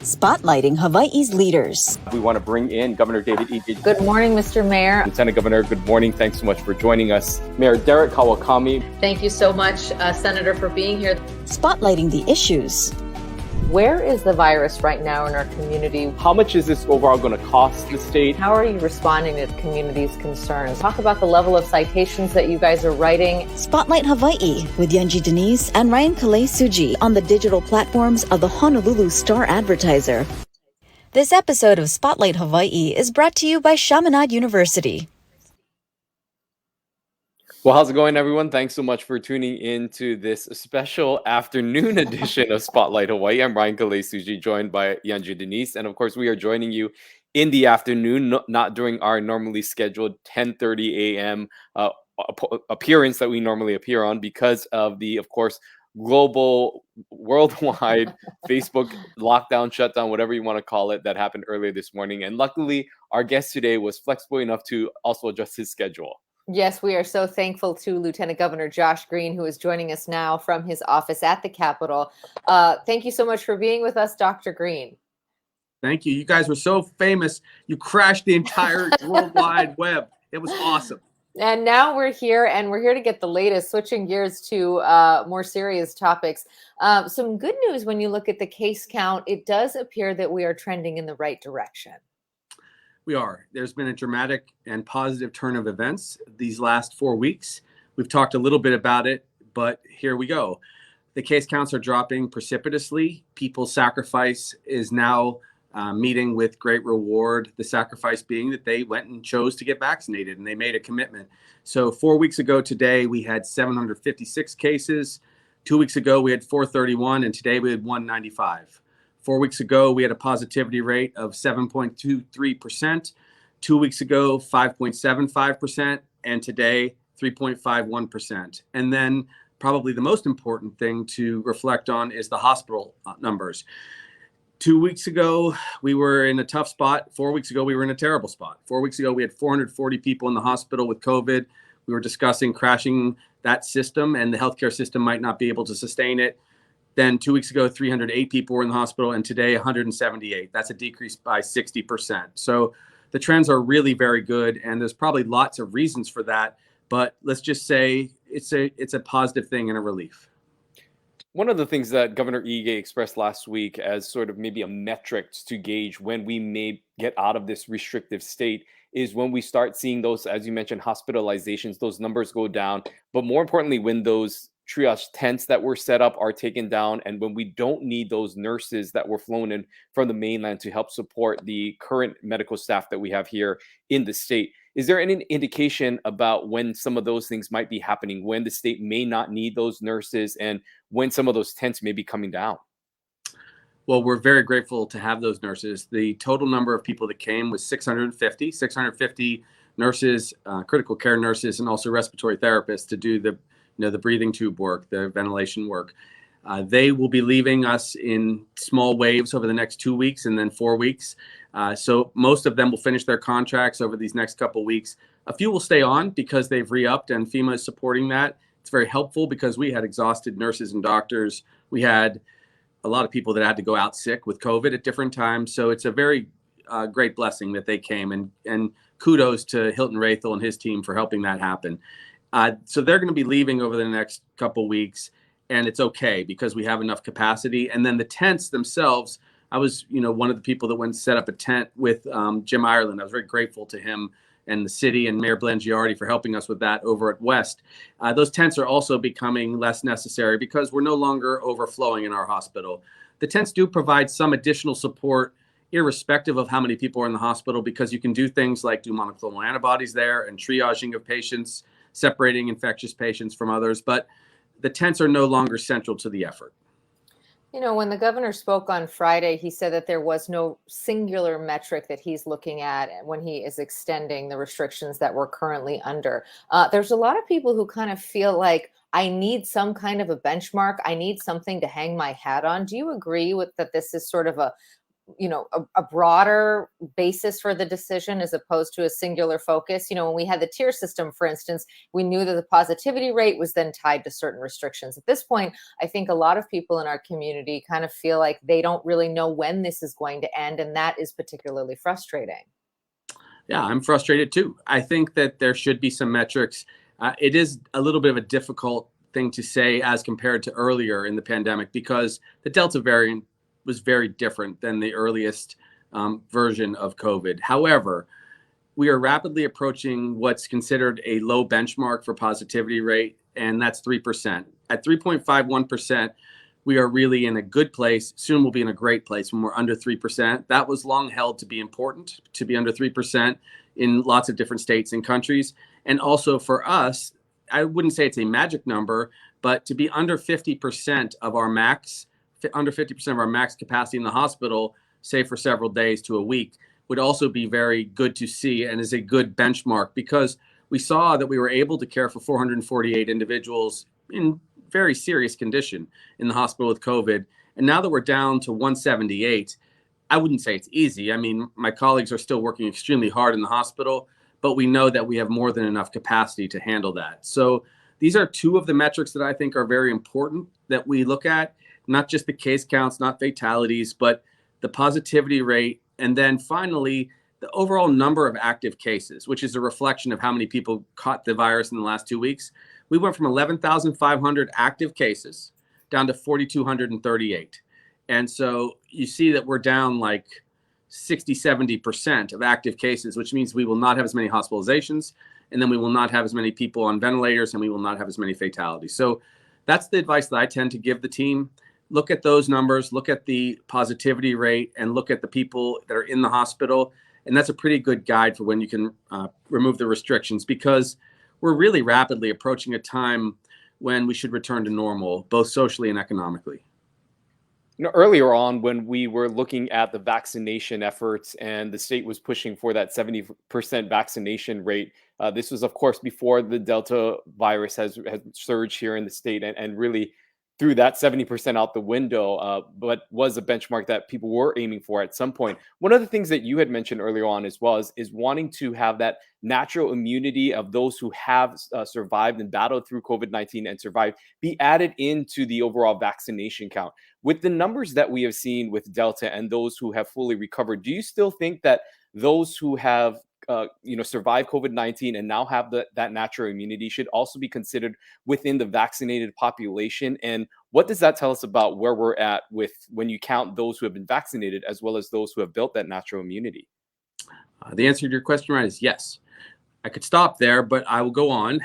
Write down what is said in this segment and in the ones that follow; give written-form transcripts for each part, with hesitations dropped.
Spotlighting Hawaii's leaders. We want to bring in Governor David E. Good morning, Mr. Mayor. Lieutenant Governor, good morning. Thanks so much for joining us. Mayor Derek Kawakami. Thank you so much, Senator, for being here. Spotlighting the issues. Where is the virus right now in our community? How much is this overall going to cost the state? How are you responding to the community's concerns? Talk about the level of citations that you guys are writing. Spotlight Hawaii with Yanji Denise and Ryan Kalei Suji on the digital platforms of the Honolulu Star-Advertiser. This episode of Spotlight Hawaii is brought to you by Chaminade University. Well, how's it going, everyone? Thanks so much for tuning in to this special afternoon edition of Spotlight Hawaii. I'm Ryan Kalei Suji, joined by Yanji Denise. And of course, we are joining you in the afternoon, not during our normally scheduled 10:30 a.m. Appearance that we normally appear on because of the, of course, global, worldwide Facebook lockdown, shutdown, whatever you want to call it, that happened earlier this morning. And luckily, our guest today was flexible enough to also adjust his schedule. Yes, we are so thankful to Lieutenant Governor Josh Green, who is joining us now from his office at the Capitol. Thank you so much for being with us, Dr. Green. Thank you. You guys were so famous. You crashed the entire World Wide Web. It was awesome. And now we're here, and we're here to get the latest, switching gears to more serious topics. Some good news when you look at the case count. It does appear that we are trending in the right direction. We are. There's been a dramatic and positive turn of events these last 4 weeks. We've talked a little bit about it, but here we go. The case counts are dropping precipitously. People's sacrifice is now meeting with great reward. The sacrifice being that they went and chose to get vaccinated and they made a commitment. So 4 weeks ago today, we had 756 cases. 2 weeks ago, we had 431, and today we had 195. 4 weeks ago, we had a positivity rate of 7.23%. 2 weeks ago, 5.75%. And today, 3.51%. And then probably the most important thing to reflect on is the hospital numbers. 2 weeks ago, we were in a tough spot. 4 weeks ago, we were in a terrible spot. 4 weeks ago, we had 440 people in the hospital with COVID. We were discussing crashing that system, and the healthcare system might not be able to sustain it. Then 2 weeks ago, 308 people were in the hospital, and today 178. That's a decrease by 60%. So the trends are really very good, and there's probably lots of reasons for that. But let's just say it's a positive thing and a relief. One of the things that Governor Ige expressed last week as sort of maybe a metric to gauge when we may get out of this restrictive state is when we start seeing those, as you mentioned, hospitalizations, those numbers go down. But more importantly, when those triage tents that were set up are taken down, and when we don't need those nurses that were flown in from the mainland to help support the current medical staff that we have here in the state. Is there any indication about when some of those things might be happening, when the state may not need those nurses, and when some of those tents may be coming down? Well, we're very grateful to have those nurses. The total number of people that came was 650 nurses, critical care nurses, and also respiratory therapists to do the breathing tube work, the ventilation work. They will be leaving us in small waves over the next 2 weeks and then 4 weeks. So most of them will finish their contracts over these next couple of weeks. A few will stay on because they've re-upped and FEMA is supporting that. It's very helpful because we had exhausted nurses and doctors. We had a lot of people that had to go out sick with COVID at different times. So it's a very great blessing that they came, and kudos to Hilton Rathel and his team for helping that happen. So they're going to be leaving over the next couple weeks, and it's okay because we have enough capacity. And then the tents themselves, I was, one of the people that went and set up a tent with Jim Ireland. I was very grateful to him and the city and Mayor Blangiardi for helping us with that over at West. Those tents are also becoming less necessary because we're no longer overflowing in our hospital. The tents do provide some additional support irrespective of how many people are in the hospital, because you can do things like do monoclonal antibodies there and triaging of patients, separating infectious patients from others, but the tents are no longer central to the effort. When the governor spoke on Friday, he said that there was no singular metric that he's looking at when he is extending the restrictions that we're currently under. There's a lot of people who kind of feel like, I need some kind of a benchmark. I need something to hang my hat on. Do you agree with that this is sort of a a broader basis for the decision as opposed to a singular focus. When we had the tier system, for instance, we knew that the positivity rate was then tied to certain restrictions. At this point, I think a lot of people in our community kind of feel like they don't really know when this is going to end, and that is particularly frustrating. Yeah, I'm frustrated too. I think that there should be some metrics. It is a little bit of a difficult thing to say as compared to earlier in the pandemic because the Delta variant was very different than the earliest version of COVID. However, we are rapidly approaching what's considered a low benchmark for positivity rate, and that's 3%. At 3.51%, we are really in a good place. Soon we'll be in a great place when we're under 3%. That was long held to be important, to be under 3% in lots of different states and countries. And also for us, I wouldn't say it's a magic number, but to be under 50% of our max, under 50% of our max capacity in the hospital, say for several days to a week, would also be very good to see and is a good benchmark because we saw that we were able to care for 448 individuals in very serious condition in the hospital with COVID. And now that we're down to 178, I wouldn't say it's easy. I mean, my colleagues are still working extremely hard in the hospital, but we know that we have more than enough capacity to handle that. So these are two of the metrics that I think are very important that we look at, not just the case counts, not fatalities, but the positivity rate. And then finally, the overall number of active cases, which is a reflection of how many people caught the virus in the last 2 weeks. We went from 11,500 active cases down to 4,238. And so you see that we're down like 60, 70% of active cases, which means we will not have as many hospitalizations, and then we will not have as many people on ventilators, and we will not have as many fatalities. So that's the advice that I tend to give the team. Look at those numbers, look at the positivity rate, and look at the people that are in the hospital. And that's a pretty good guide for when you can remove the restrictions, because we're really rapidly approaching a time when we should return to normal, both socially and economically. Earlier on, when we were looking at the vaccination efforts and the state was pushing for that 70% vaccination rate, this was, of course, before the Delta virus has surged here in the state and really threw that 70% out the window, but was a benchmark that people were aiming for at some point. One of the things that you had mentioned earlier on as well is wanting to have that natural immunity of those who have survived and battled through COVID-19 and survived be added into the overall vaccination count. With the numbers that we have seen with Delta and those who have fully recovered, do you still think that those who have survive COVID-19 and now have that natural immunity should also be considered within the vaccinated population? And what does that tell us about where we're at with when you count those who have been vaccinated as well as those who have built that natural immunity? The answer to your question, Ryan, is yes. I could stop there, but I will go on.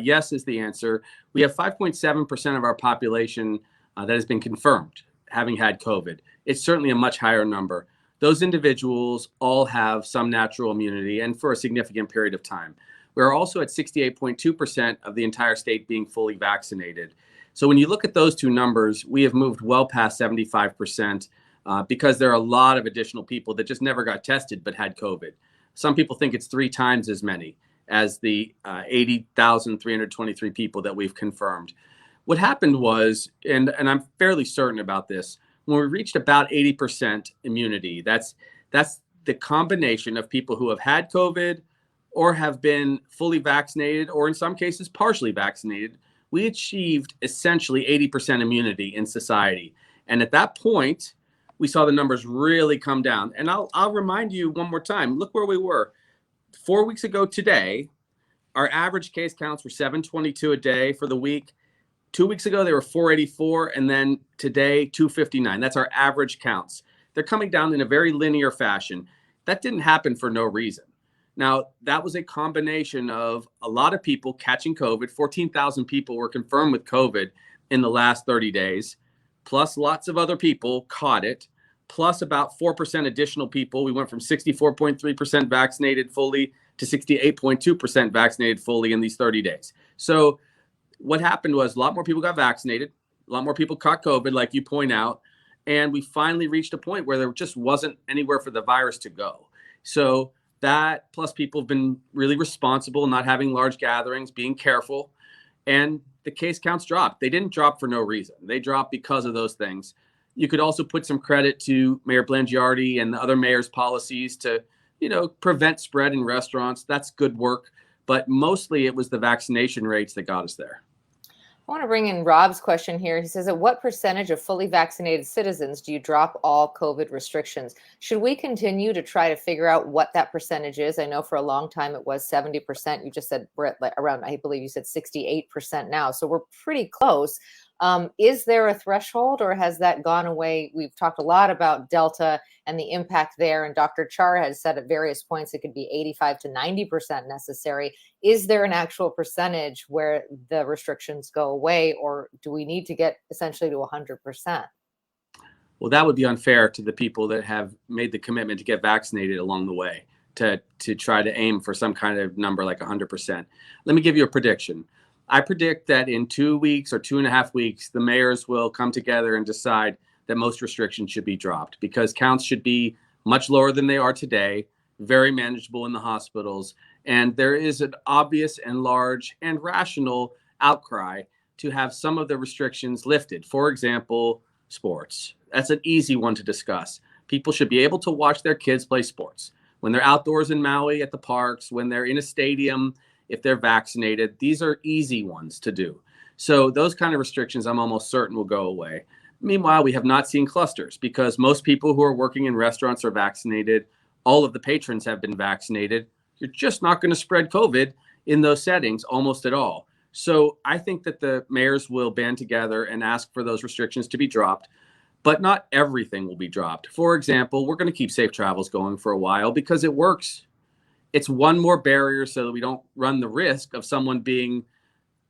Yes is the answer. We have 5.7% of our population that has been confirmed having had COVID. It's certainly a much higher number. Those individuals all have some natural immunity and for a significant period of time. We're also at 68.2% of the entire state being fully vaccinated. So when you look at those two numbers, we have moved well past 75% because there are a lot of additional people that just never got tested but had COVID. Some people think it's 3 times as many as the 80,323 people that we've confirmed. What happened was, and I'm fairly certain about this, when we reached about 80% immunity, that's the combination of people who have had COVID or have been fully vaccinated, or in some cases partially vaccinated. We achieved essentially 80% immunity in society. And at that point, we saw the numbers really come down. And I'll remind you one more time, look where we were. 4 weeks ago today, our average case counts were 722 a day for the week. 2 weeks ago, they were 484, and then today, 259. That's our average counts. They're coming down in a very linear fashion. That didn't happen for no reason. Now, that was a combination of a lot of people catching COVID. 14,000 people were confirmed with COVID in the last 30 days, plus lots of other people caught it, plus about 4% additional people. We went from 64.3% vaccinated fully to 68.2% vaccinated fully in these 30 days. So what happened was a lot more people got vaccinated, a lot more people caught COVID, like you point out, and we finally reached a point where there just wasn't anywhere for the virus to go. So that, plus people have been really responsible, not having large gatherings, being careful, and the case counts dropped. They didn't drop for no reason. They dropped because of those things. You could also put some credit to Mayor Blangiardi and the other mayor's policies to, prevent spread in restaurants. That's good work. But mostly it was the vaccination rates that got us there. I want to bring in Rob's question here. He says, at what percentage of fully vaccinated citizens do you drop all COVID restrictions? Should we continue to try to figure out what that percentage is? I know for a long time it was 70%. You just said we're at around, I believe you said 68% now. So we're pretty close. Is there a threshold, or has that gone away? We've talked a lot about Delta and the impact there. And Dr. Char has said at various points it could be 85 to 90% necessary. Is there an actual percentage where the restrictions go away, or do we need to get essentially to 100%? Well, that would be unfair to the people that have made the commitment to get vaccinated along the way, to try to aim for some kind of number like 100%. Let me give you a prediction. I predict that in 2 weeks or 2.5 weeks, the mayors will come together and decide that most restrictions should be dropped, because counts should be much lower than they are today, very manageable in the hospitals. And there is an obvious and large and rational outcry to have some of the restrictions lifted. For example, sports. That's an easy one to discuss. People should be able to watch their kids play sports. When they're outdoors in Maui at the parks, when they're in a stadium, if they're vaccinated, these are easy ones to do. So those kind of restrictions, I'm almost certain, will go away. Meanwhile, we have not seen clusters because most people who are working in restaurants are vaccinated. All of the patrons have been vaccinated. You're just not going to spread COVID in those settings almost at all. So I think that the mayors will band together and ask for those restrictions to be dropped, but not everything will be dropped. For example, we're going to keep safe travels going for a while because it works. It's one more barrier so that we don't run the risk of someone being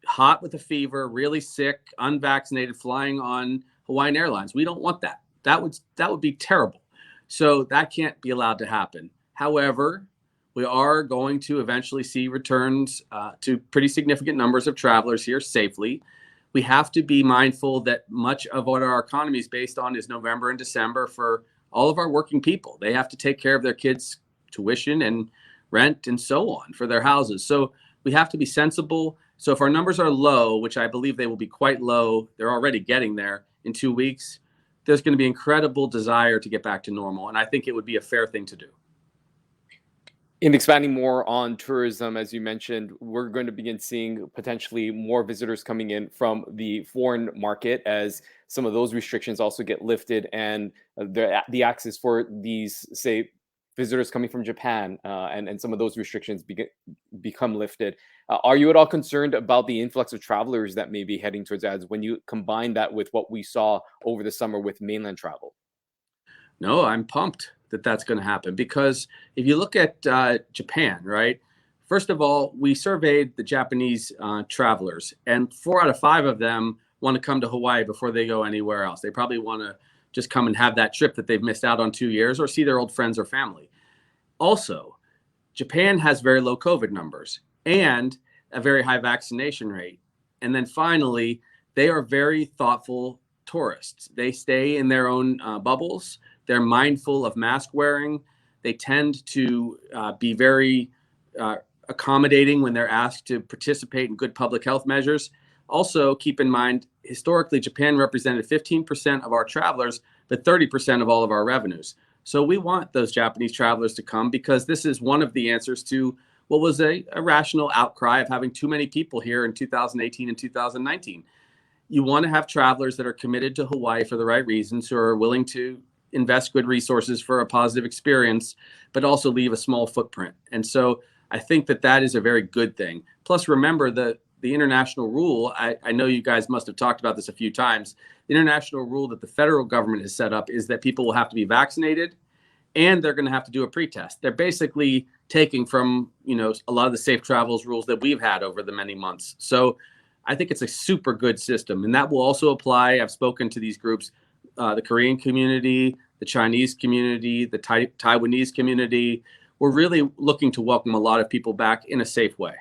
hot with a fever, really sick, unvaccinated, flying on Hawaiian Airlines. We don't want that. That would be terrible. So that can't be allowed to happen. However, we are going to eventually see returns to pretty significant numbers of travelers here safely. We have to be mindful that much of what our economy is based on is November and December for all of our working people. They have to take care of their kids' tuition and rent and so on for their houses. So we have to be sensible. So if our numbers are low, which I believe they will be quite low, they're already getting there in 2 weeks, there's going to be incredible desire to get back to normal. And I think it would be a fair thing to do. In expanding more on tourism, as you mentioned, we're going to begin seeing potentially more visitors coming in from the foreign market as some of those restrictions also get lifted, and the access for these, say, visitors coming from Japan and some of those restrictions become lifted. Are you at all concerned about the influx of travelers that may be heading towards ads when you combine that with what we saw over the summer with mainland travel? No, I'm pumped that that's going to happen, because if you look at Japan, right? First of all, we surveyed the Japanese travelers, and 4 out of 5 of them want to come to Hawaii before they go anywhere else. They probably want to just come and have that trip that they've missed out on 2 years, or see their old friends or family. Also, Japan has very low COVID numbers and a very high vaccination rate. And then finally, they are very thoughtful tourists. They stay in their own bubbles. They're mindful of mask wearing. They tend to be very accommodating when they're asked to participate in good public health measures. Also, keep in mind, historically, Japan represented 15% of our travelers, but 30% of all of our revenues. So we want those Japanese travelers to come, because this is one of the answers to what was a rational outcry of having too many people here in 2018 and 2019. You want to have travelers that are committed to Hawaii for the right reasons, who are willing to invest good resources for a positive experience, but also leave a small footprint. And so I think that that is a very good thing. Plus, remember the international rule. I know you guys must have talked about this a few times. The international rule that the federal government has set up is that people will have to be vaccinated, and they're going to have to do a pretest. They're basically taking from, a lot of the safe travels rules that we've had over the many months. So I think it's a super good system, and that will also apply. I've spoken to these groups, the Korean community, the Chinese community, the Taiwanese community. We're really looking to welcome a lot of people back in a safe way.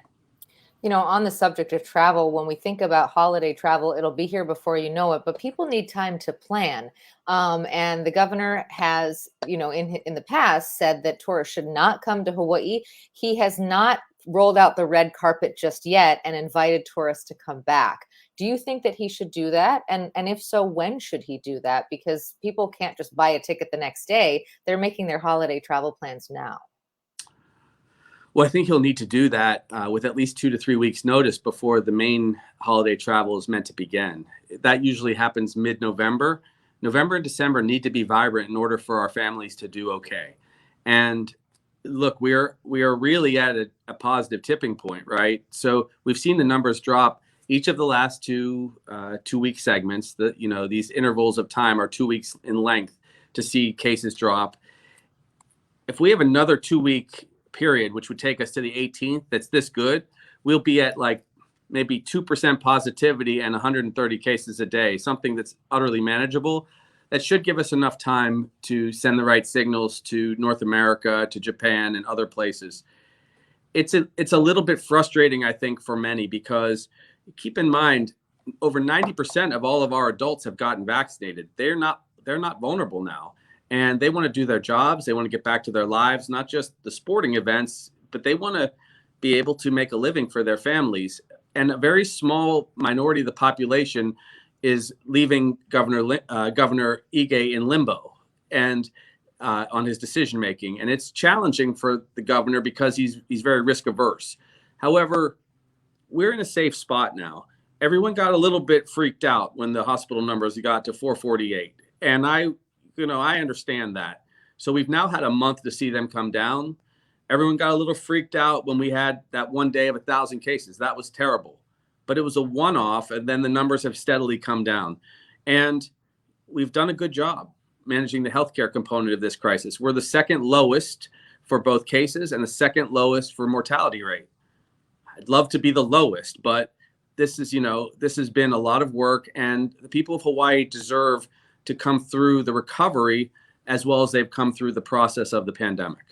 On the subject of travel, when we think about holiday travel, it'll be here before you know it, but people need time to plan. And the governor has, in the past said that tourists should not come to Hawaii. He has not rolled out the red carpet just yet and invited tourists to come back. Do you think that he should do that? And if so, when should he do that? Because people can't just buy a ticket the next day. They're making their holiday travel plans now. Well, I think he'll need to do that with at least 2 to 3 weeks notice before the main holiday travel is meant to begin. That usually happens mid-November. November and December need to be vibrant in order for our families to do okay. And look, we are really at a positive tipping point, right? So we've seen the numbers drop each of the last two-week segments. These intervals of time are 2 weeks in length to see cases drop. If we have another 2-week period, which would take us to the 18th, that's this good, we'll be at like maybe 2% positivity and 130 cases a day, something that's utterly manageable. That should give us enough time to send the right signals to North America, to Japan, and other places. It's a little bit frustrating, I think, for many, because keep in mind, over 90% of all of our adults have gotten vaccinated. They're not vulnerable now. And they want to do their jobs. They want to get back to their lives, not just the sporting events, but they want to be able to make a living for their families. And a very small minority of the population is leaving Governor Ige in limbo and on his decision making. And it's challenging for the governor because he's very risk averse. However, we're in a safe spot now. Everyone got a little bit freaked out when the hospital numbers got to 448. And I understand that. So we've now had a month to see them come down. Everyone got a little freaked out when we had that one day of 1,000 cases. That was terrible. But it was a one-off, and then the numbers have steadily come down. And we've done a good job managing the healthcare component of this crisis. We're the second lowest for both cases and the second lowest for mortality rate. I'd love to be the lowest, but this has been a lot of work, and the people of Hawaii deserve to come through the recovery as well as they've come through the process of the pandemic.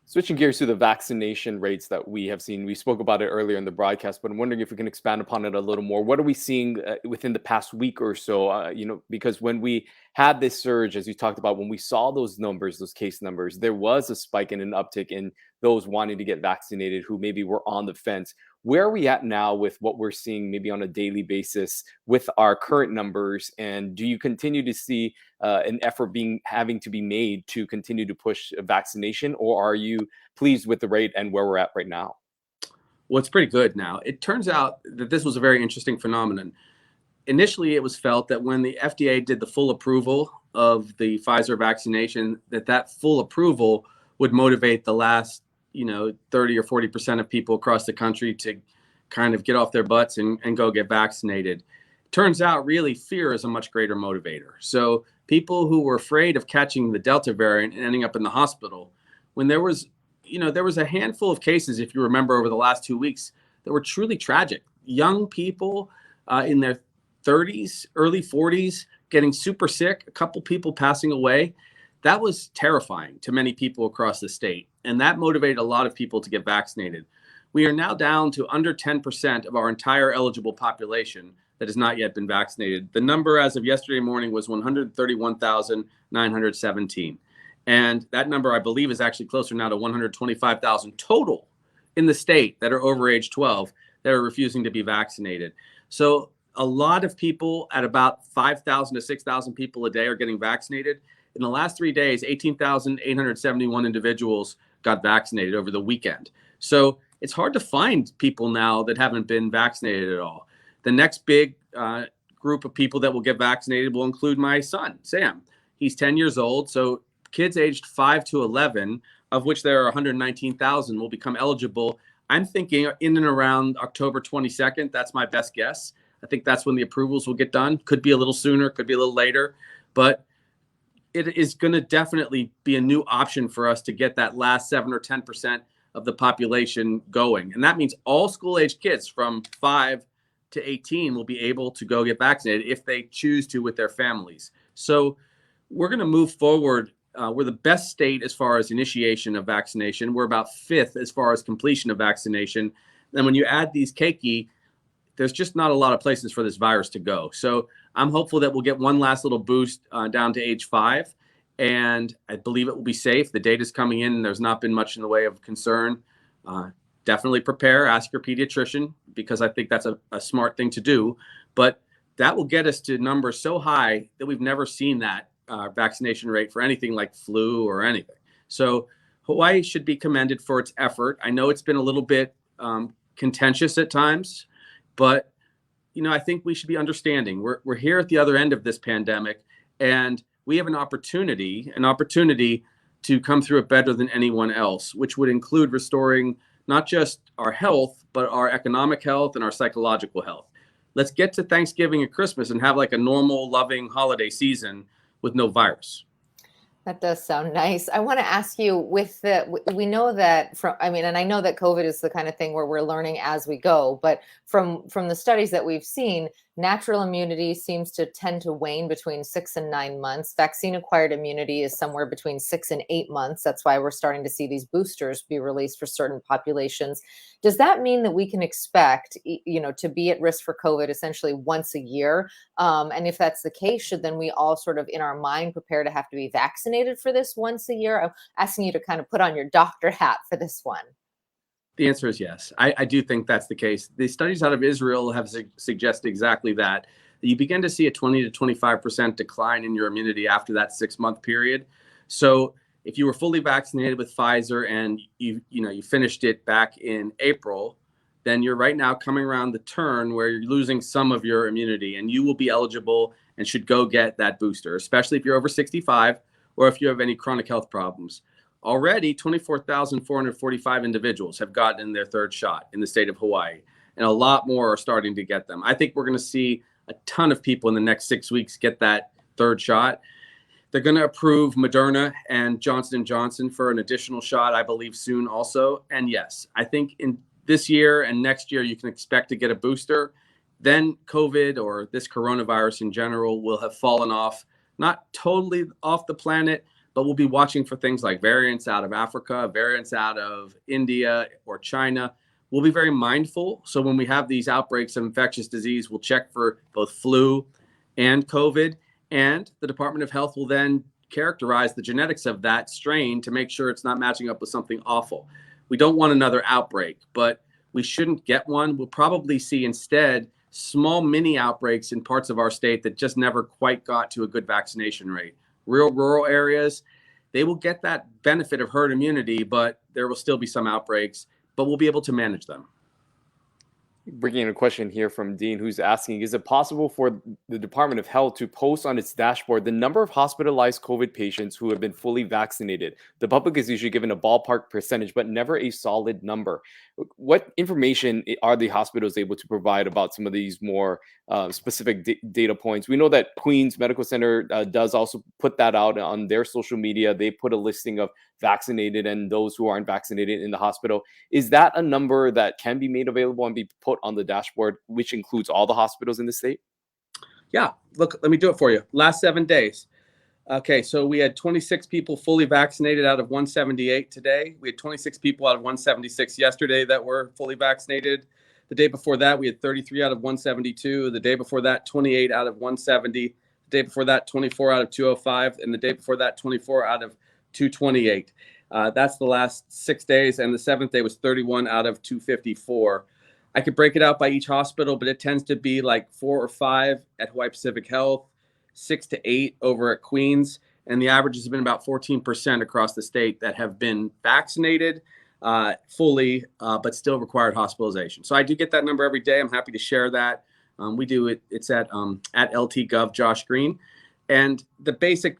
Switching gears to the vaccination rates that we have seen, we spoke about it earlier in the broadcast, but I'm wondering if we can expand upon it a little more. What are we seeing within the past week or so? Because when we had this surge, as you talked about, when we saw those numbers, those case numbers, there was a spike and an uptick in those wanting to get vaccinated who maybe were on the fence. Where are we at now with what we're seeing maybe on a daily basis with our current numbers? And do you continue to see an effort having to be made to continue to push vaccination, or are you pleased with the rate and where we're at right now? Well, it's pretty good now. It turns out that this was a very interesting phenomenon. Initially, it was felt that when the FDA did the full approval of the Pfizer vaccination, that full approval would motivate the last 30 or 40% of people across the country to kind of get off their butts and go get vaccinated. Turns out really fear is a much greater motivator. So people who were afraid of catching the Delta variant and ending up in the hospital, when there was a handful of cases, if you remember, over the last 2 weeks that were truly tragic. Young people in their 30s, early 40s, getting super sick, a couple people passing away. That was terrifying to many people across the state. And that motivated a lot of people to get vaccinated. We are now down to under 10% of our entire eligible population that has not yet been vaccinated. The number as of yesterday morning was 131,917. And that number, I believe, is actually closer now to 125,000 total in the state that are over age 12 that are refusing to be vaccinated. So a lot of people, at about 5,000 to 6,000 people a day, are getting vaccinated. In the last 3 days, 18,871 individuals got vaccinated over the weekend. So it's hard to find people now that haven't been vaccinated at all. The next big group of people that will get vaccinated will include my son, Sam. He's 10 years old. So kids aged 5 to 11, of which there are 119,000, will become eligible. I'm thinking in and around October 22nd. That's my best guess. I think that's when the approvals will get done. Could be a little sooner, could be a little later. But it is going to definitely be a new option for us to get that last 7 or 10% of the population going. And that means all school-age kids from 5 to 18 will be able to go get vaccinated if they choose to with their families. So we're going to move forward. We're the best state as far as initiation of vaccination. We're about 5th as far as completion of vaccination. Then when you add these keiki, there's just not a lot of places for this virus to go. So I'm hopeful that we'll get one last little boost down to age 5. And I believe it will be safe. The data's coming in and there's not been much in the way of concern. definitely prepare, ask your pediatrician, because I think that's a smart thing to do. But that will get us to numbers so high that we've never seen that vaccination rate for anything like flu or anything. So Hawaii should be commended for its effort. I know it's been a little bit contentious at times, but I think we should be understanding. We're here at the other end of this pandemic, and we have an opportunity to come through it better than anyone else, which would include restoring not just our health, but our economic health and our psychological health. Let's get to Thanksgiving and Christmas and have like a normal, loving holiday season with no virus. That does sound nice. I want to ask you, we know that and I know that COVID is the kind of thing where we're learning as we go, but from the studies that we've seen, natural immunity seems to tend to wane between 6 and 9 months. Vaccine acquired immunity is somewhere between 6 and 8 months. That's why we're starting to see these boosters be released for certain populations. Does that mean that we can expect, to be at risk for COVID essentially once a year? And if that's the case, should then we all sort of in our mind prepare to have to be vaccinated for this once a year? I'm asking you to kind of put on your doctor hat for this one. The answer is yes. I do think that's the case. The studies out of Israel have suggested exactly that. You begin to see a 20 to 25% decline in your immunity after that 6-month period. So if you were fully vaccinated with Pfizer and you finished it back in April, then you're right now coming around the turn where you're losing some of your immunity, and you will be eligible and should go get that booster, especially if you're over 65 or if you have any chronic health problems. Already, 24,445 individuals have gotten their third shot in the state of Hawaii, and a lot more are starting to get them. I think we're going to see a ton of people in the next 6 weeks get that third shot. They're going to approve Moderna and Johnson & Johnson for an additional shot, I believe, soon also. And yes, I think in this year and next year, you can expect to get a booster. Then COVID, or this coronavirus in general, will have fallen off, not totally off the planet, but we'll be watching for things like variants out of Africa, variants out of India or China. We'll be very mindful. So when we have these outbreaks of infectious disease, we'll check for both flu and COVID. And the Department of Health will then characterize the genetics of that strain to make sure it's not matching up with something awful. We don't want another outbreak, but we shouldn't get one. We'll probably see instead small mini outbreaks in parts of our state that just never quite got to a good vaccination rate. Real rural areas, they will get that benefit of herd immunity, but there will still be some outbreaks, but we'll be able to manage them. Bringing in a question here from Dean, who's asking, is it possible for the Department of Health to post on its dashboard the number of hospitalized COVID patients who have been fully vaccinated? The public is usually given a ballpark percentage, but never a solid number. What information are the hospitals able to provide about some of these more specific data points? We know that Queens Medical Center does also put that out on their social media. They put a listing of vaccinated and those who aren't vaccinated in the hospital. Is that a number that can be made available and be put on the dashboard, which includes all the hospitals in the state? Yeah, look, let me do it for you. Last 7 days. Okay, so we had 26 people fully vaccinated out of 178 today. We had 26 people out of 176 yesterday that were fully vaccinated. The day before that, we had 33 out of 172. The day before that, 28 out of 170. The day before that, 24 out of 205. And the day before that, 24 out of 228. That's the last 6 days. And the 7th day was 31 out of 254. I could break it out by each hospital, but it tends to be like 4 or 5 at Hawaii Pacific Health, 6 to 8 over at Queens. And the average has been about 14% across the state that have been vaccinated fully, but still required hospitalization. So I do get that number every day. I'm happy to share that. We do it. It's at LT.gov, Josh Green. And the basic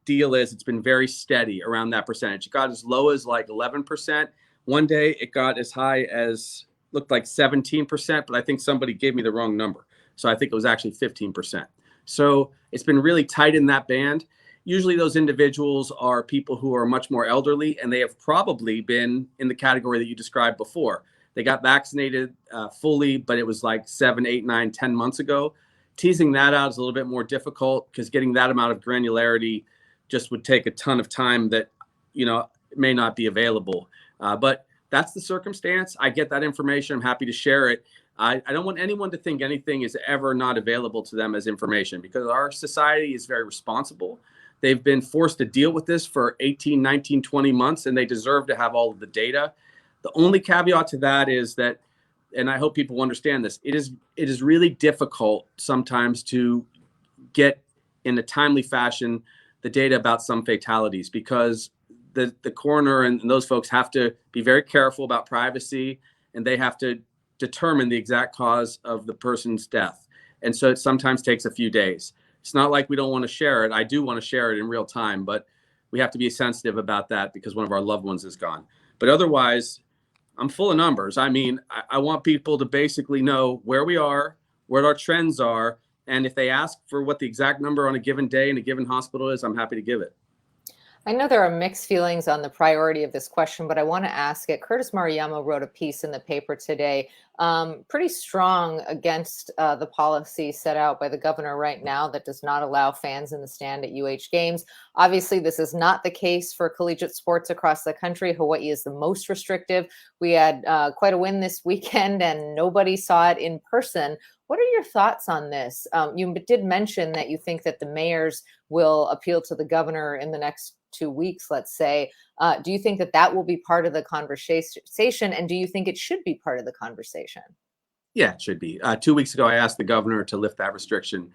deal is it's been very steady around that percentage. It got as low as like 11%. One day it got as high as looked like 17%, but I think somebody gave me the wrong number. So I think it was actually 15%. So it's been really tight in that band. Usually those individuals are people who are much more elderly, and they have probably been in the category that you described before. They got vaccinated fully, but it was like 7, 8, 9, 10 months ago. Teasing that out is a little bit more difficult because getting that amount of granularity just would take a ton of time that, may not be available. But that's the circumstance. I get that information. I'm happy to share it. I don't want anyone to think anything is ever not available to them as information, because our society is very responsible. They've been forced to deal with this for 18, 19, 20 months, and they deserve to have all of the data. The only caveat to that is that, and I hope people understand this, it is really difficult sometimes to get in a timely fashion the data about some fatalities, because the coroner and those folks have to be very careful about privacy, and they have to determine the exact cause of the person's death. And so it sometimes takes a few days. It's not like we don't want to share it. I do want to share it in real time, but we have to be sensitive about that because one of our loved ones is gone. But otherwise, I'm full of numbers. I mean, I want people to basically know where we are, what our trends are, and if they ask for what the exact number on a given day in a given hospital is, I'm happy to give it. I know there are mixed feelings on the priority of this question, but I want to ask it. Curtis Maruyama wrote a piece in the paper today, pretty strong against the policy set out by the governor right now that does not allow fans in the stand at games. Obviously, this is not the case for collegiate sports across the country. Hawaii is the most restrictive. We had quite a win this weekend and nobody saw it in person. What are your thoughts on this? You did mention that you think that the mayors will appeal to the governor in the next 2 weeks, let's say. Do you think that that will be part of the conversation? And do you think it should be part of the conversation? Yeah, it should be. 2 weeks ago, I asked the governor to lift that restriction.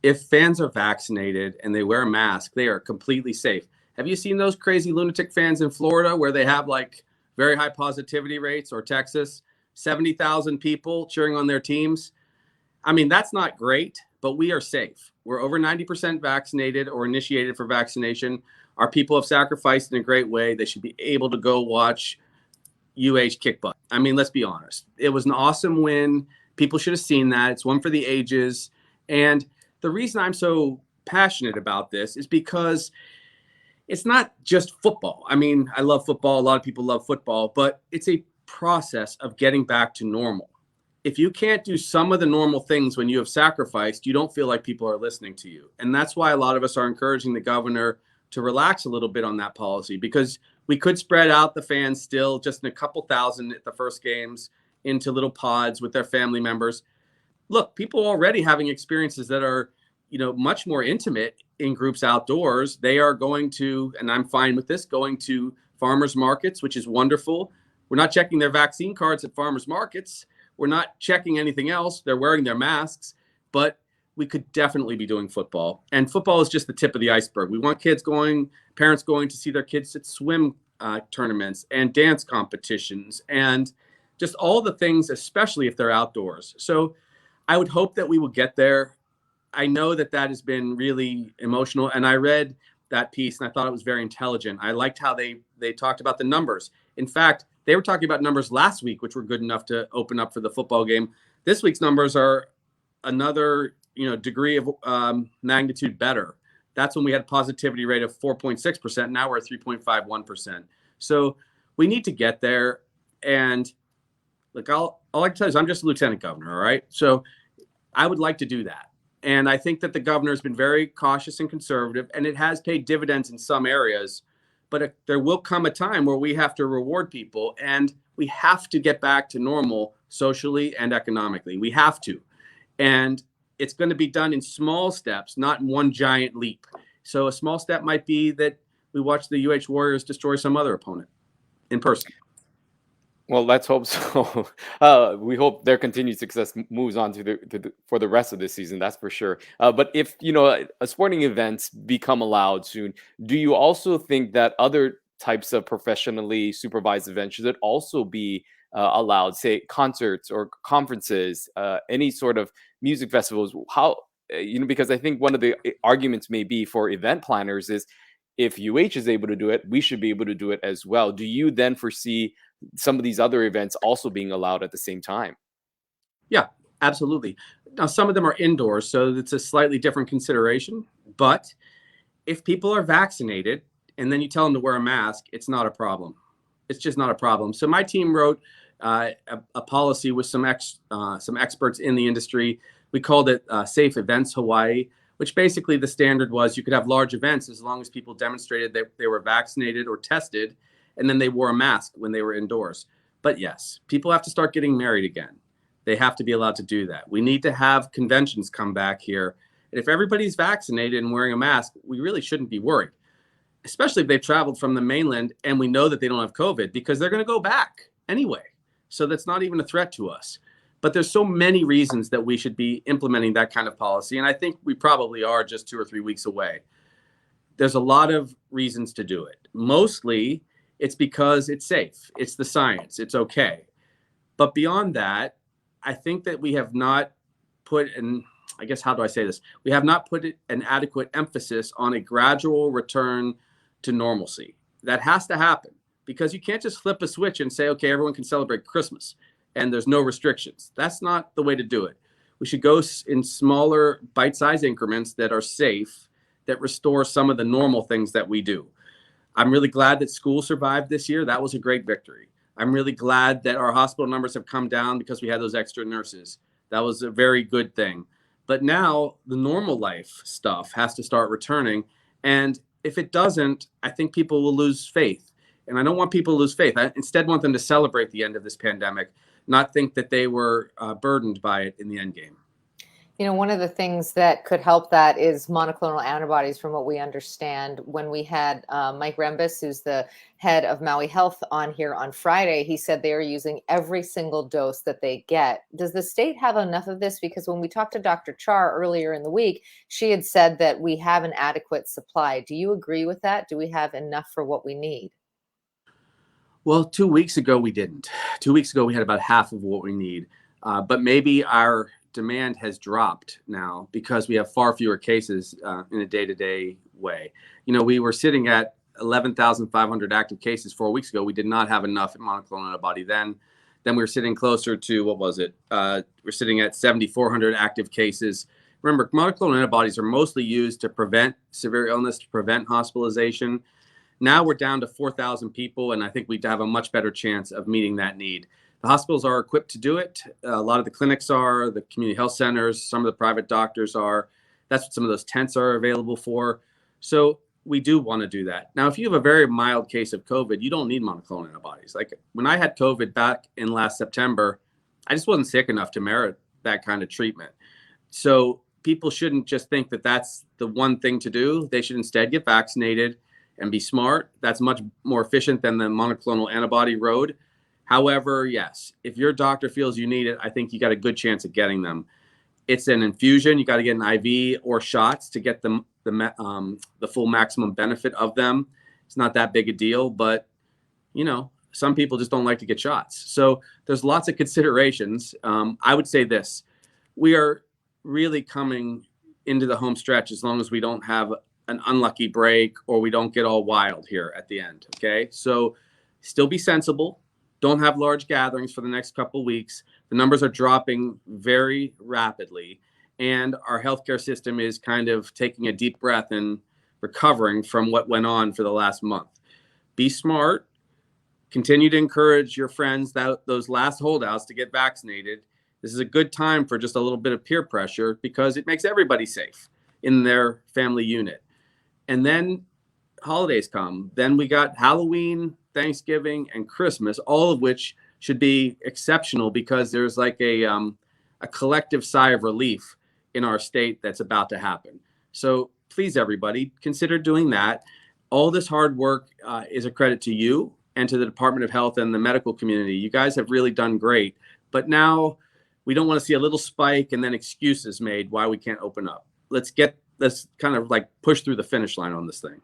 If fans are vaccinated and they wear a mask, they are completely safe. Have you seen those crazy lunatic fans in Florida where they have like very high positivity rates, or Texas, 70,000 people cheering on their teams? I mean, that's not great, but we are safe. We're over 90% vaccinated or initiated for vaccination. Our people have sacrificed in a great way. They should be able to go watch kick butt. I mean, let's be honest. It was an awesome win. People should have seen that. It's one for the ages. And the reason I'm so passionate about this is because it's not just football. I mean, I love football. A lot of people love football, but it's a process of getting back to normal. If you can't do some of the normal things when you have sacrificed, you don't feel like people are listening to you. And that's why a lot of us are encouraging the governor to relax a little bit on that policy, because we could spread out the fans still just in a couple thousand at the first games into little pods with their family members. Look, people are already having experiences that are, much more intimate in groups outdoors. They are going to, and I'm fine with this, going to farmers markets, which is wonderful. We're not checking their vaccine cards at farmers markets. We're not checking anything else. They're wearing their masks, but we could definitely be doing football. And football is just the tip of the iceberg. We want parents going to see their kids at swim tournaments and dance competitions and just all the things, especially if they're outdoors. So I would hope that we will get there. I know that has been really emotional. And I read that piece and I thought it was very intelligent. I liked how they talked about the numbers. In fact, they were talking about numbers last week, which were good enough to open up for the football game. This week's numbers are another degree of magnitude better. That's when we had a positivity rate of 4.6%. Now we're at 3.51%. So we need to get there. And look, all I can tell you is I'm just a lieutenant governor. All right. So I would like to do that. And I think that the governor has been very cautious and conservative, and it has paid dividends in some areas. But there will come a time where we have to reward people, and we have to get back to normal socially and economically. We have to. And it's going to be done in small steps, not in one giant leap. So a small step might be that we watch the Warriors destroy some other opponent in person. Well, let's hope so. We hope their continued success moves on for the rest of this season. That's for sure. But if sporting events become allowed soon, do you also think that other types of professionally supervised events should also be allowed? Say concerts or conferences, any sort of music festivals. How because I think one of the arguments may be for event planners is if is able to do it, we should be able to do it as well. Do you then foresee some of these other events also being allowed at the same time? Yeah, absolutely. Now, some of them are indoors, so it's a slightly different consideration. But if people are vaccinated and then you tell them to wear a mask, it's not a problem. It's just not a problem. So my team wrote a policy with some experts in the industry. We called it Safe Events Hawaii, which basically the standard was you could have large events as long as people demonstrated that they were vaccinated or tested, and then they wore a mask when they were indoors. But yes, people have to start getting married again. They have to be allowed to do that. We need to have conventions come back here. And if everybody's vaccinated and wearing a mask, we really shouldn't be worried, especially if they've traveled from the mainland and we know that they don't have COVID, because they're going to go back. anyway. So that's not even a threat to us. But there's so many reasons that we should be implementing that kind of policy. And I think we probably are just 2 or 3 weeks away. There's a lot of reasons to do it. Mostly it's because it's safe. It's the science. It's okay. But beyond that, I think that we have not put in, I guess, how do I say this? We have not put an adequate emphasis on a gradual return to normalcy. That has to happen because you can't just flip a switch and say, okay, everyone can celebrate Christmas and there's no restrictions. That's not the way to do it. We should go in smaller bite-sized increments that are safe, that restore some of the normal things that we do. I'm really glad that school survived this year. That was a great victory. I'm really glad that our hospital numbers have come down because we had those extra nurses. That was a very good thing. But now the normal life stuff has to start returning. And if it doesn't, I think people will lose faith. And I don't want people to lose faith. I instead want them to celebrate the end of this pandemic, not think that they were burdened by it in the end game. You know, one of the things that could help that is monoclonal antibodies, from what we understand. When we had Mike Rembus, who's the head of Maui Health, on here on Friday, he said they are using every single dose that they get. Does the state have enough of this? Because when we talked to Dr. Char earlier in the week, she had said that we have an adequate supply. Do you agree with that? Do we have enough for what we need? Well, 2 weeks ago, we didn't. 2 weeks ago, we had about half of what we need. But maybe our demand has dropped now because we have far fewer cases in a day-to-day way. You know, we were sitting at 11,500 active cases 4 weeks ago. We did not have enough monoclonal antibody then. Then we were sitting closer to, what was it? We're sitting at 7,400 active cases. Remember, monoclonal antibodies are mostly used to prevent severe illness, to prevent hospitalization. Now we're down to 4,000 people, and I think we'd have a much better chance of meeting that need. The hospitals are equipped to do it. A lot of the clinics are, the community health centers, some of the private doctors are. That's what some of those tents are available for. So we do want to do that. Now, if you have a very mild case of COVID, you don't need monoclonal antibodies. Like when I had COVID back in last September, I just wasn't sick enough to merit that kind of treatment. So people shouldn't just think that that's the one thing to do. They should instead get vaccinated and be smart. That's much more efficient than the monoclonal antibody road. However, yes, if your doctor feels you need it, I think you got a good chance of getting them. It's an infusion. You got to get an IV or shots to get the full maximum benefit of them. It's not that big a deal, but you know, some people just don't like to get shots. So there's lots of considerations. I would say this: we are really coming into the home stretch as long as we don't have an unlucky break or we don't get all wild here at the end. Okay, so still be sensible. Don't have large gatherings for the next couple of weeks. The numbers are dropping very rapidly, and our healthcare system is kind of taking a deep breath and recovering from what went on for the last month. Be smart. Continue to encourage your friends, those last holdouts, to get vaccinated. This is a good time for just a little bit of peer pressure because it makes everybody safe in their family unit. And then holidays come. Then we got Halloween, Thanksgiving, and Christmas, all of which should be exceptional because there's like a collective sigh of relief in our state that's about to happen. So please, everybody, consider doing that. All this hard work is a credit to you and to the Department of Health and the medical community. You guys have really done great. But now we don't want to see a little spike and then excuses made why we can't open up. Let's kind of like push through the finish line on this thing.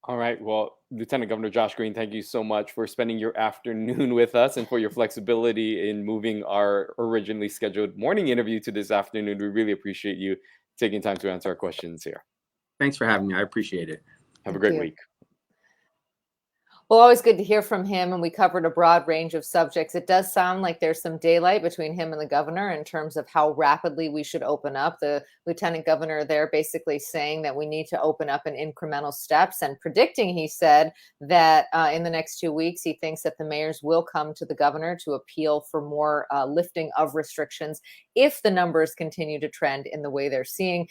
All right. Well, Lieutenant Governor Josh Green, thank you so much for spending your afternoon with us and for your flexibility in moving our originally scheduled morning interview to this afternoon. We really appreciate you taking time to answer our questions here. Thanks for having me. I appreciate it. Have a great week. Well, always good to hear from him, and we covered a broad range of subjects. It does sound like there's some daylight between him and the governor in terms of how rapidly we should open up. The lieutenant governor there basically saying that we need to open up in incremental steps and predicting, he said, that in the next 2 weeks, he thinks that the mayors will come to the governor to appeal for more lifting of restrictions if the numbers continue to trend in the way they're seeing.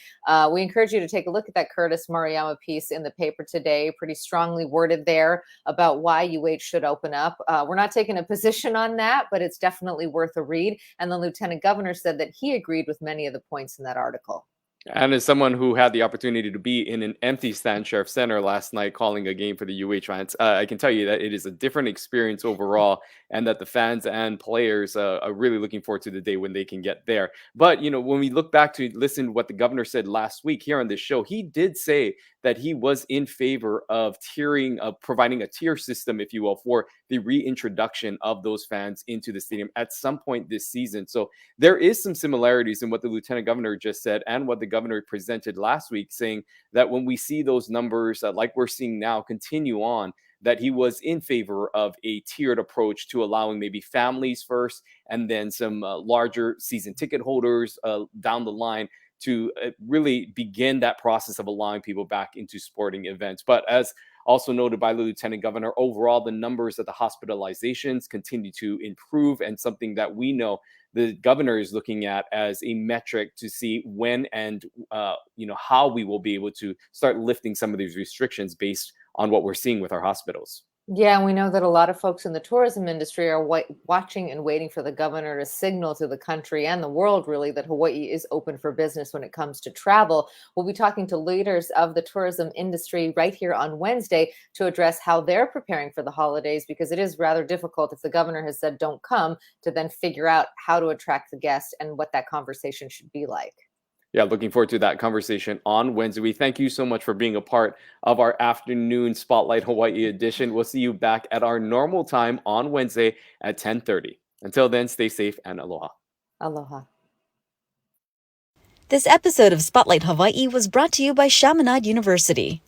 We encourage you to take a look at that Curtis Maruyama piece in the paper today, pretty strongly worded there about why UH should open up. We're not taking a position on that, but it's definitely worth a read. And the lieutenant governor said that he agreed with many of the points in that article. And as someone who had the opportunity to be in an empty Stan Sheriff Center last night calling a game for the UH fans, I can tell you that it is a different experience overall, and that the fans and players are really looking forward to the day when they can get there. But, when we look back to listen to what the governor said last week here on this show, he did say that he was in favor of tiering, of providing a tier system, if you will, for the reintroduction of those fans into the stadium at some point this season. So there is some similarities in what the lieutenant governor just said and what the governor presented last week, saying that when we see those numbers, like we're seeing now, continue on, that he was in favor of a tiered approach to allowing maybe families first and then some larger season ticket holders down the line to really begin that process of allowing people back into sporting events. But as also noted by the lieutenant governor, overall, the numbers of the hospitalizations continue to improve, and something that we know the governor is looking at as a metric to see when and how we will be able to start lifting some of these restrictions based on what we're seeing with our hospitals. Yeah, and we know that a lot of folks in the tourism industry are watching and waiting for the governor to signal to the country and the world, really, that Hawaii is open for business when it comes to travel. We'll be talking to leaders of the tourism industry right here on Wednesday to address how they're preparing for the holidays, because it is rather difficult if the governor has said don't come to then figure out how to attract the guest and what that conversation should be like. Yeah, looking forward to that conversation on Wednesday. We thank you so much for being a part of our afternoon Spotlight Hawaii edition. We'll see you back at our normal time on Wednesday at 10:30. Until then, stay safe and aloha. Aloha. This episode of Spotlight Hawaii was brought to you by Chaminade University.